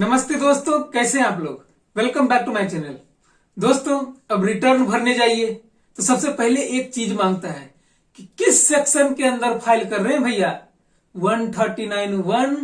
नमस्ते दोस्तों, कैसे हैं आप लोग। Welcome back to my channel. दोस्तों, अब रिटर्न भरने जाइए तो सबसे पहले एक चीज मांगता है कि किस सेक्शन के अंदर फाइल कर रहे हैं भैया। 139(1)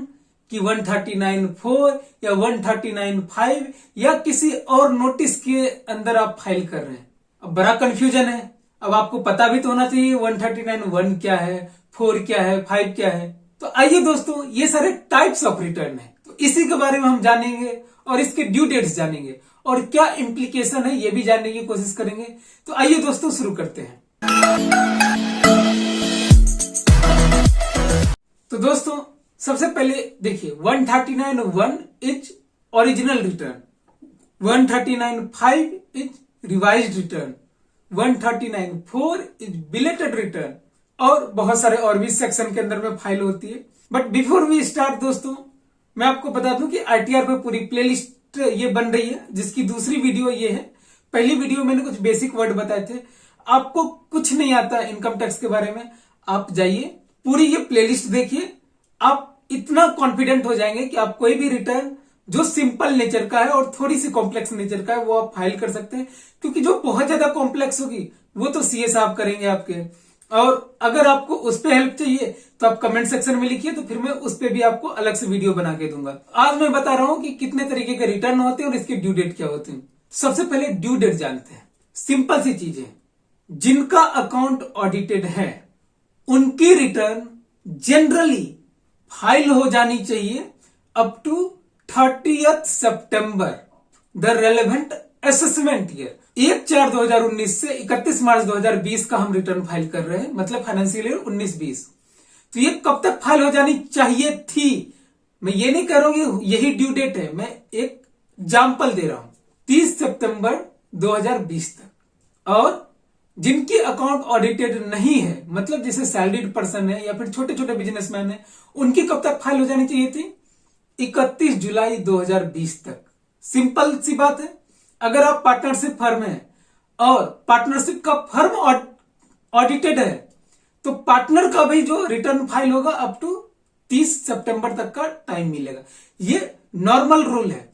की 139(4) या 139(5) या किसी और नोटिस के अंदर आप फाइल कर रहे हैं। अब बड़ा कंफ्यूजन है। अब आपको पता भी तो होना चाहिए 139(1) क्या है, 4 क्या है, 5 क्या है। तो आइए दोस्तों, ये सारे टाइप्स ऑफ रिटर्न है, तो इसी के बारे में हम जानेंगे और इसके ड्यू डेट्स जानेंगे और क्या इम्प्लीकेशन है ये भी जानने की कोशिश करेंगे। तो आइए दोस्तों, शुरू करते हैं। तो दोस्तों, सबसे पहले देखिए 139(1) is original return, 139(5) is revised return, 139(4) is belated return और बहुत सारे और भी सेक्शन के अंदर में फाइल होती है। बट बिफोर वी स्टार्ट दोस्तों, मैं आपको बता दूं कि आईटीआर पे पूरी प्लेलिस्ट ये बन रही है, जिसकी दूसरी वीडियो ये है। पहली वीडियो मैंने कुछ बेसिक वर्ड बताए थे। आपको कुछ नहीं आता इनकम टैक्स के बारे में, आप जाइए पूरी ये प्लेलिस्ट देखिए। आप इतना कॉन्फिडेंट हो जाएंगे कि आप कोई भी रिटर्न जो सिंपल नेचर का है और थोड़ी सी कॉम्प्लेक्स नेचर का है वो आप फाइल कर सकते हैं, क्योंकि जो बहुत ज्यादा कॉम्प्लेक्स होगी वो तो सीए साहब करेंगे आपके। और अगर आपको उस पर हेल्प चाहिए तो आप कमेंट सेक्शन में लिखिए, तो फिर मैं उस पर भी आपको अलग से वीडियो बना के दूंगा। आज मैं बता रहा हूं कि कितने तरीके के रिटर्न होते हैं और इसके ड्यू डेट क्या होते हैं। सबसे पहले ड्यू डेट जानते हैं। सिंपल सी चीज है, जिनका अकाउंट ऑडिटेड है उनकी रिटर्न जनरली फाइल हो जानी चाहिए अप टू 30th सितंबर द रेलेवेंट असेसमेंट ईयर। 1/4/2019 से 31 मार्च 2020 का हम रिटर्न फाइल कर रहे हैं, मतलब फाइनेंशियल ईयर 19-20। तो ये कब तक फाइल हो जानी चाहिए थी, मैं ये नहीं कह रहा हूं कि यही ड्यू डेट है, मैं एक एग्जाम्पल दे रहा हूं। 30 सितंबर 2020 तक। और जिनकी अकाउंट ऑडिटेड नहीं है, मतलब जैसे सैलरीड पर्सन है या फिर छोटे छोटे बिजनेसमैन है, उनकी कब तक फाइल हो जानी चाहिए थी, 31 जुलाई 2020 तक। सिंपल सी बात है। अगर आप पार्टनरशिप फर्म है और पार्टनरशिप का फर्म ऑडिटेड है तो पार्टनर का भी जो रिटर्न फाइल होगा अप टू 30 सितंबर तक का टाइम मिलेगा। ये नॉर्मल रूल है।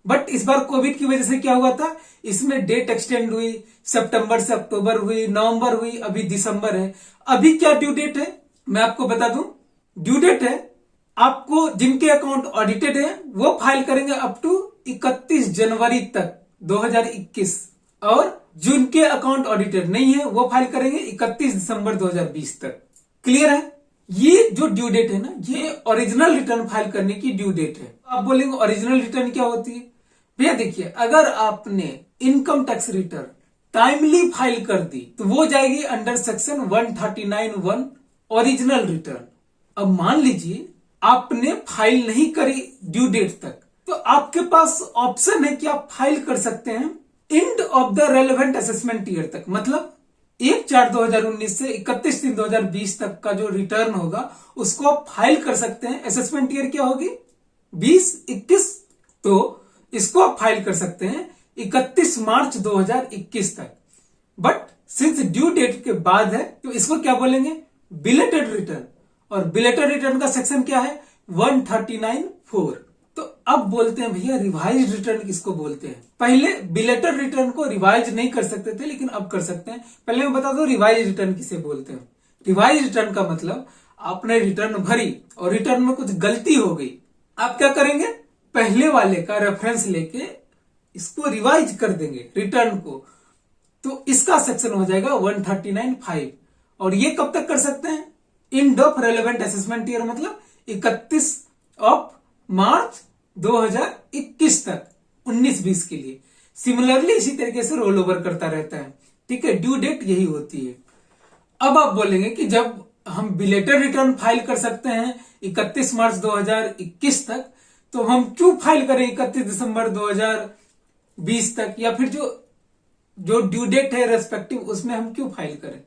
बट इस बार कोविड की वजह से क्या हुआ था, इसमें डेट एक्सटेंड हुई, सितंबर से अक्टूबर हुई, नवंबर हुई, अभी दिसंबर है। अभी क्या ड्यू डेट है मैं आपको बता दूं। ड्यू डेट है आपको जिनके अकाउंट ऑडिटेड है वो फाइल करेंगे अप टू 31 जनवरी तक 2021, और जिनके अकाउंट ऑडिटेड नहीं है वो फाइल करेंगे 31 दिसंबर 2020 तक। क्लियर है। ये जो ड्यू डेट है ना, ये ओरिजिनल रिटर्न फाइल करने की ड्यू डेट है। आप बोलेंगे ओरिजिनल रिटर्न क्या होती है। भैया देखिए, अगर आपने income tax return timely file कर दी तो वो जाएगी अंडर सेक्शन 139(1) ओरिजिनल रिटर्न। अब मान लीजिए आपने फाइल नहीं करी ड्यू डेट तक, तो आपके पास ऑप्शन है कि आप फाइल कर सकते हैं end of the relevant assessment year तक। मतलब 1/4/2019 से 31/3/2020 तक का जो रिटर्न होगा उसको आप फाइल कर सकते हैं। असेसमेंट ईयर क्या होगी, 20-21, तो इसको आप फाइल कर सकते हैं 31 मार्च 2021 तक। बट सिंस ड्यू डेट के बाद है तो इसको क्या बोलेंगे, बिलेटेड रिटर्न। और बिलेटेड रिटर्न का सेक्शन क्या है, 139(4). तो अब बोलते हैं भैया रिवाइज रिटर्न किसको बोलते हैं। पहले बिलेटेड रिटर्न को रिवाइज नहीं कर सकते थे, लेकिन अब कर सकते हैं। पहले मैं बता दूं रिवाइज रिटर्न किसे बोलते हैं। रिवाइज रिटर्न का मतलब आपने रिटर्न भरी और रिटर्न में कुछ गलती हो गई, आप क्या करेंगे, पहले वाले का रेफरेंस लेके इसको रिवाइज कर देंगे रिटर्न को। तो इसका सेक्शन हो जाएगा 139(5). और ये कब तक कर सकते हैं, end of relevant assessment year, मतलब 31 मार्च 2021 तक, 19-20 के लिए। सिमिलरली इसी तरीके से रोल ओवर करता रहता है। ठीक है, ड्यू डेट यही होती है। अब आप बोलेंगे कि जब हम बिलेटेड रिटर्न फाइल कर सकते हैं 31 मार्च 2021 तक, तो हम क्यों फाइल करें 31 दिसंबर 2020 तक, या फिर जो ड्यू डेट है रेस्पेक्टिव उसमें हम क्यों फाइल करें।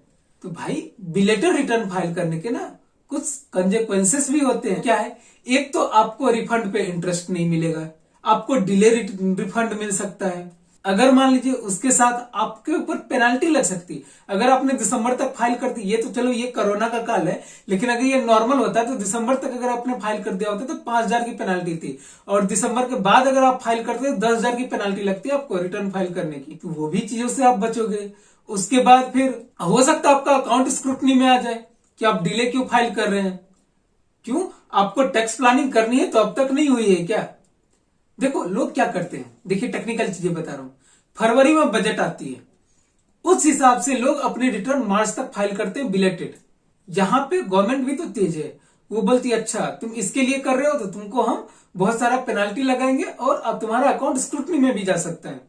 तो भाई बिलेटेड रिटर्न फाइल करने के ना कुछ कंसेक्वेंसेस भी होते हैं। क्या है, एक तो आपको रिफंड पे इंटरेस्ट नहीं मिलेगा, आपको डिले रिफंड मिल सकता है, अगर मान लीजिए उसके साथ आपके ऊपर पेनाल्टी लग सकती है। अगर आपने दिसंबर तक फाइल कर दी, ये तो चलो ये कोरोना का काल है, लेकिन अगर ये नॉर्मल होता है तो दिसंबर तक अगर आपने फाइल कर दिया होता तो 5,000 की पेनाल्टी थी, और दिसंबर के बाद अगर आप फाइल करते तो 10,000 की पेनाल्टी लगती है आपको रिटर्न फाइल करने की। तो वो भी चीजों से आप बचोगे। उसके बाद फिर हो सकता है आपका अकाउंट स्क्रूटनी में आ जाए कि आप डिले क्यों फाइल कर रहे हैं। क्यों? आपको टैक्स प्लानिंग करनी है तो अब तक नहीं हुई है क्या? देखो लोग क्या करते हैं, देखिए टेक्निकल चीजें बता रहा हूं। फरवरी में बजट आती है, उस हिसाब से लोग अपने रिटर्न मार्च तक फाइल करते हैं बिलेटेड। यहां पे गवर्नमेंट भी तो तेज है, वो बोलती है अच्छा तुम इसके लिए कर रहे हो तो तुमको हम बहुत सारा पेनाल्टी लगाएंगे और अब तुम्हारा अकाउंट स्क्रूटनी में भी जा सकता है।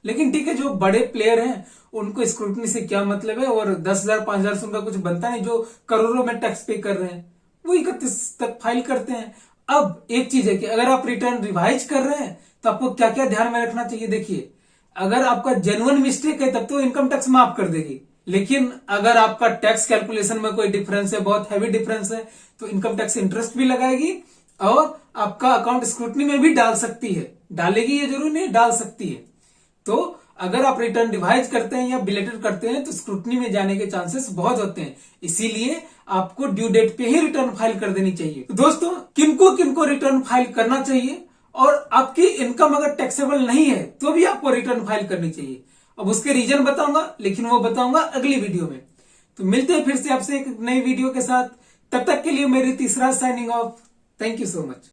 लेकिन ठीक है, जो बड़े प्लेयर हैं उनको स्क्रूटनी से क्या मतलब है, और 10,000 5,000 से उनका कुछ बनता नहीं, जो करोड़ों में टैक्स पे कर रहे हैं वो 31 तक फाइल करते हैं। अब एक चीज है कि अगर आप रिटर्न रिवाइज कर रहे हैं तो आपको क्या क्या ध्यान में रखना चाहिए। देखिए, अगर आपका जेन्युइन मिस्टेक है तब तो इनकम टैक्स माफ कर देगी, लेकिन अगर आपका टैक्स कैलकुलेशन में कोई डिफरेंस है, बहुत हैवी डिफरेंस है, तो इनकम टैक्स इंटरेस्ट भी लगाएगी और आपका अकाउंट स्क्रूटनी में भी डाल सकती है। डालेगी ये जरूरी नहीं, डाल सकती है। तो अगर आप रिटर्न रिवाइज करते हैं या बिलेटेड करते हैं तो स्क्रूटनी में जाने के चांसेस बहुत होते हैं, इसीलिए आपको ड्यू डेट पे ही रिटर्न फाइल कर देनी चाहिए। तो दोस्तों, किनको किनको रिटर्न फाइल करना चाहिए, और आपकी इनकम अगर टैक्सेबल नहीं है तो भी आपको रिटर्न फाइल करनी चाहिए। अब उसके रीजन बताऊंगा, लेकिन वो बताऊंगा अगली वीडियो में। तो मिलते हैं फिर से आपसे एक नई वीडियो के साथ, तब तक के लिए मेरी तीसरा signing off. Thank you so much.